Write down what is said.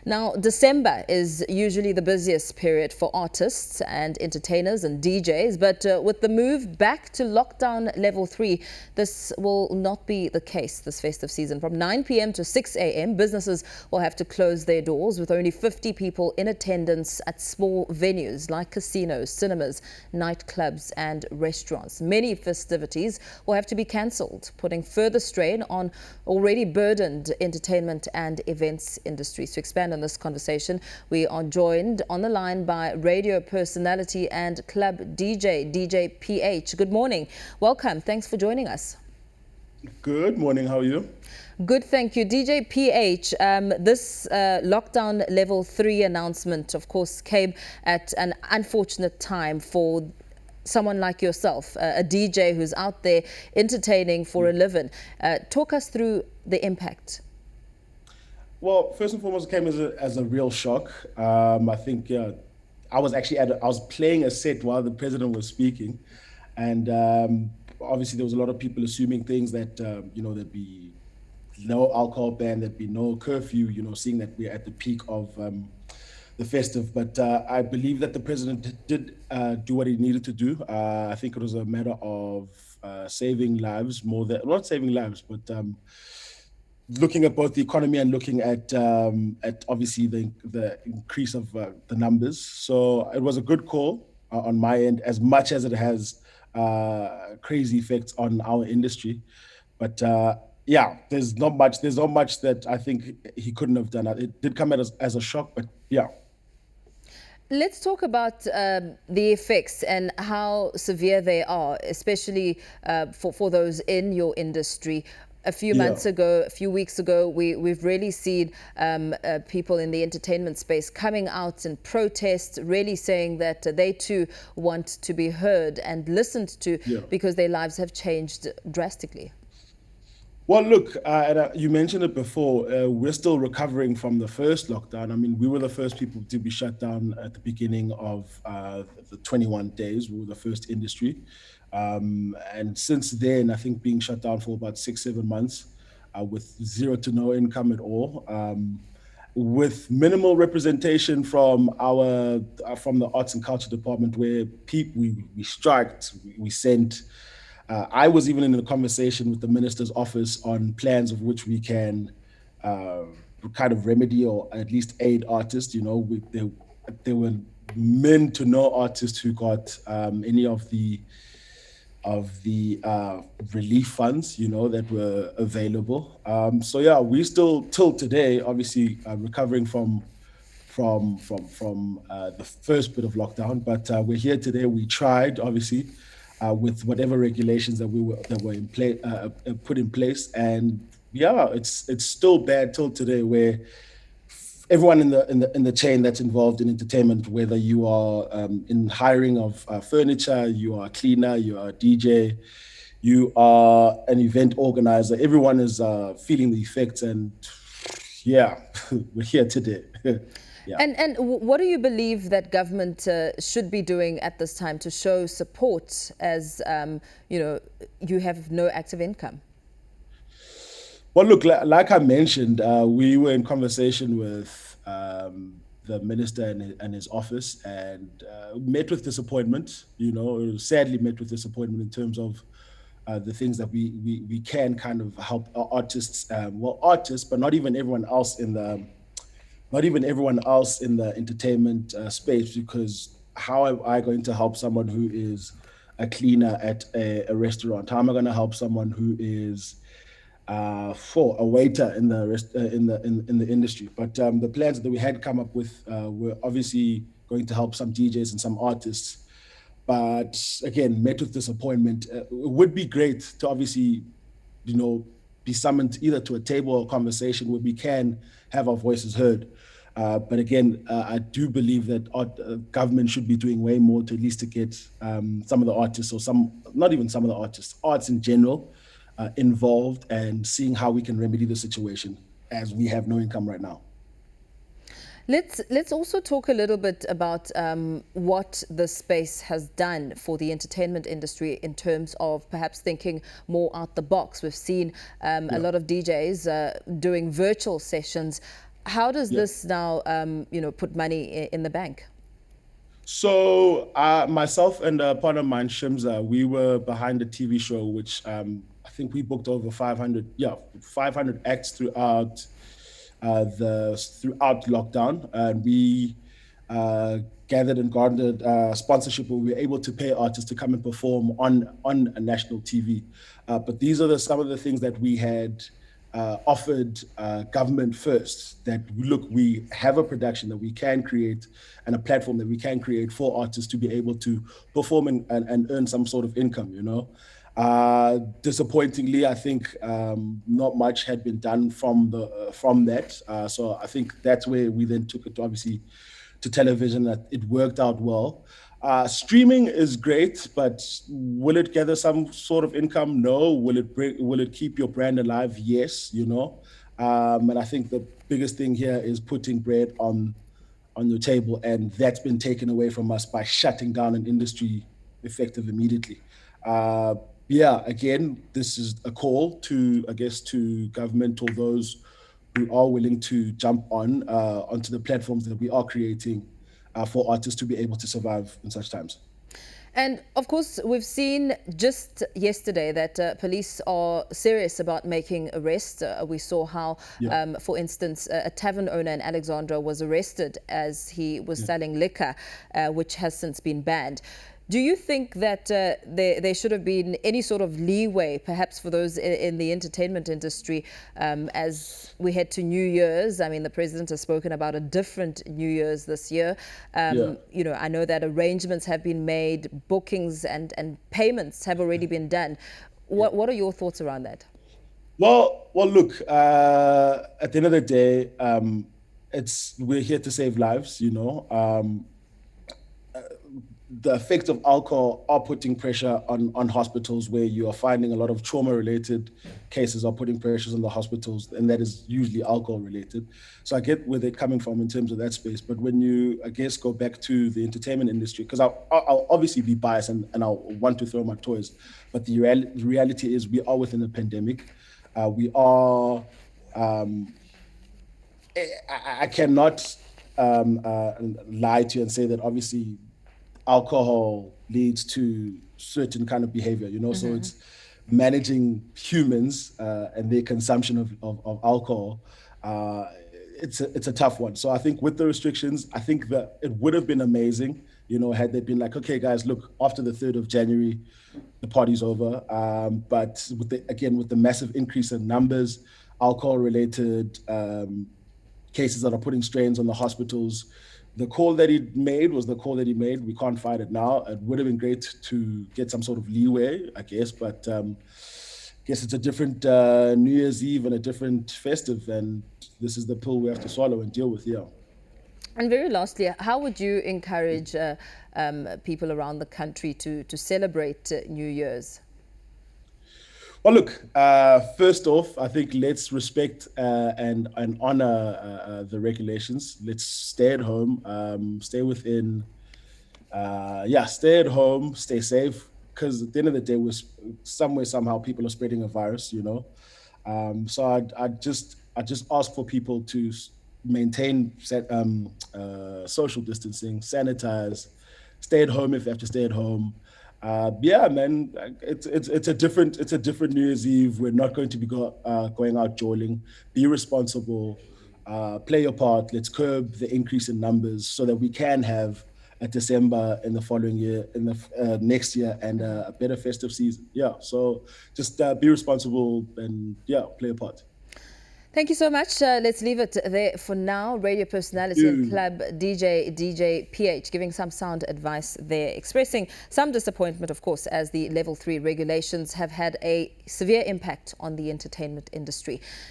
Now, December is usually the busiest period for artists and entertainers and DJs, but with the move back to lockdown level 3, this will not be the case this festive season. From 9 p.m. to 6 a.m., businesses will have to close their doors with only 50 people in attendance at small venues like casinos, cinemas, nightclubs and restaurants. Many festivities will have to be cancelled, putting further strain on already burdened entertainment and events industries. To expand on this conversation, we are joined on the line by radio personality and club DJ PH. Good morning. Welcome. Thanks for joining us. Good morning. How are you? Good, thank you. DJ PH, this lockdown level 3 announcement, of course, came at an unfortunate time for someone like yourself, a DJ who's out there entertaining for a living. Talk us through the impact. Well, first and foremost, it came as a real shock. I think I was actually I was playing a set while the president was speaking, and obviously there was a lot of people assuming things that there'd be no alcohol ban, there'd be no curfew. Seeing that we're at the peak of the festive, but I believe that the president did do what he needed to do. I think it was a matter of saving lives more than not saving lives, but looking at both the economy and looking at obviously the increase of the numbers. So it was a good call on my end, as much as it has crazy effects on our industry. But yeah, there's not much that I think he couldn't have done. It did come as a shock, but yeah. Let's talk about the effects and how severe they are, especially for those in your industry. A few weeks ago, we've really seen people in the entertainment space coming out and protest, really saying that they too want to be heard and listened to because their lives have changed drastically. Well, look, you mentioned it before, we're still recovering from the first lockdown. I mean, we were the first people to be shut down at the beginning of the 21 days. We were the first industry. And since then, I think being shut down for about 6-7 months with zero to no income at all, with minimal representation from the arts and culture department, where we striked, we sent. I was even in a conversation with the minister's office on plans of which we can kind of remedy or at least aid artists. There were men to no artists who got any of the relief funds, that were available. So yeah, we still till today, obviously recovering from the first bit of lockdown, but we're here today. We tried, obviously, with whatever regulations that were in place, put in place, and yeah, it's still bad till today, where everyone in the chain that's involved in entertainment, whether you are in hiring of furniture, you are a cleaner, you are a DJ, you are an event organizer, everyone is feeling the effects, and yeah, we're here today. Yeah. And what do you believe that government should be doing at this time to show support, as you have no active income? Well, look, like I mentioned, we were in conversation with the minister and his office, and met with disappointment. Sadly met with disappointment in terms of the things that we can kind of help our artists, but not even everyone else in the entertainment space, because how am I going to help someone who is a cleaner at a restaurant? How am I going to help someone who is a waiter in the industry? But the plans that we had come up with were obviously going to help some DJs and some artists, but again, met with disappointment. It would be great to obviously, be summoned either to a table or a conversation where we can have our voices heard. But again, I do believe that government should be doing way more to at least to get some of the artists, or not even some of the artists, arts in general, involved, and seeing how we can remedy the situation, as we have no income right now. Let's also talk a little bit about what the space has done for the entertainment industry in terms of perhaps thinking more out the box. We've seen a lot of DJs doing virtual sessions. How does this now, put money in the bank? So myself and a partner of mine, Shimza, we were behind a TV show, which I think we booked over 500 acts throughout throughout lockdown, and we gathered and garnered sponsorship where we were able to pay artists to come and perform on a national TV. But these are some of the things that we had offered government first, that look, we have a production that we can create and a platform that we can create for artists to be able to perform and earn some sort of income, Disappointingly, I think not much had been done from that. So I think that's where we then took it, obviously, to television. That it worked out well. Streaming is great, but will it gather some sort of income? No. Will it keep your brand alive? Yes. And I think the biggest thing here is putting bread on your table, and that's been taken away from us by shutting down an industry effective immediately. Again, this is a call to government or those who are willing to jump onto the platforms that we are creating for artists to be able to survive in such times. And of course, we've seen just yesterday that police are serious about making arrests. We saw how, for instance, a tavern owner in Alexandra was arrested as he was selling liquor, which has since been banned. Do you think that there should have been any sort of leeway, perhaps for those in the entertainment industry, as we head to New Year's? I mean, the president has spoken about a different New Year's this year. I know that arrangements have been made, bookings and payments have already been done. What are your thoughts around that? Well, look, at the end of the day, we're here to save lives, the effects of alcohol are putting pressure on hospitals, where you are finding a lot of trauma-related cases are putting pressures on the hospitals, and that is usually alcohol-related. So I get where they're coming from in terms of that space. But when you, I guess, go back to the entertainment industry, because I'll obviously be biased and I'll want to throw my toys, but the reality is we are within a pandemic. We are, I cannot lie to you and say that obviously alcohol leads to certain kind of behavior, so it's managing humans and their consumption of alcohol. It's a tough one. So I think with the restrictions, I think that it would have been amazing, had they been like, okay, guys, look, after the 3rd of January, the party's over. But with the massive increase in numbers, alcohol-related cases that are putting strains on the hospitals, the call that he made was the call that he made. We can't fight it now. It would have been great to get some sort of leeway, I guess, but I guess it's a different New Year's Eve and a different festive, and this is the pill we have to swallow and deal with, And very lastly, how would you encourage people around the country to celebrate New Year's? Well, look, first off, I think let's respect and honor the regulations. Let's stay at home, stay within, stay at home, stay safe, because at the end of the day, somehow people are spreading a virus, So I just ask for people to maintain social distancing, sanitize, stay at home if they have to stay at home. Man, it's a different New Year's Eve. We're not going to be going out jolling. Be responsible, play your part. Let's curb the increase in numbers so that we can have a December in the following year, in the next year, and a better festive season. So just be responsible and play your part. Thank you so much. Let's leave it there for now. Radio personality and club DJ PH giving some sound advice there, expressing some disappointment, of course, as the level 3 regulations have had a severe impact on the entertainment industry.